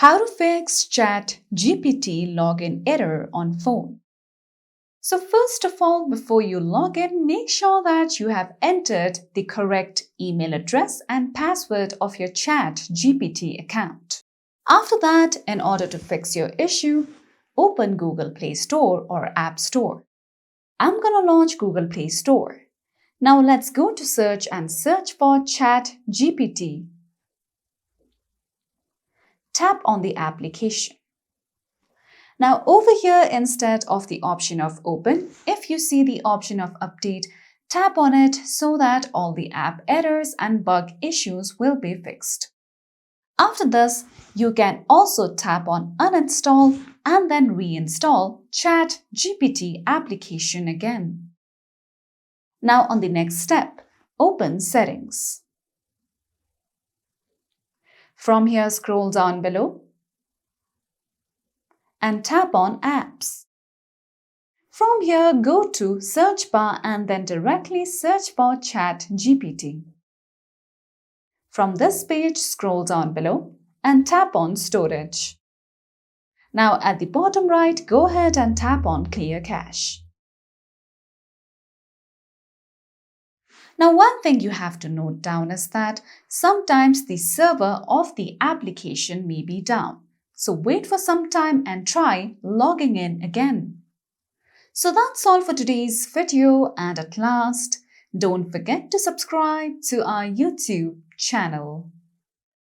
How to fix ChatGPT login error on phone. So first of all, before you log in, make sure that you have entered the correct email address and password of your ChatGPT account. After that, in order to fix your issue, open Google Play Store or App Store. I'm going to launch Google Play Store. Now let's go to search and search for ChatGPT. Tap on the application. Now over here, instead of the option of open, if you see the option of update, tap on it so that all the app errors and bug issues will be fixed. After this, you can also tap on uninstall and then reinstall ChatGPT application again. Now on the next step, open settings. From here, scroll down below and tap on Apps. From here, go to Search bar and then directly search for ChatGPT. From this page, scroll down below and tap on Storage. Now at the bottom right, go ahead and tap on Clear Cache. Now one thing you have to note down is that sometimes the server of the application may be down. So wait for some time and try logging in again. So that's all for today's video, and at last, don't forget to subscribe to our YouTube channel.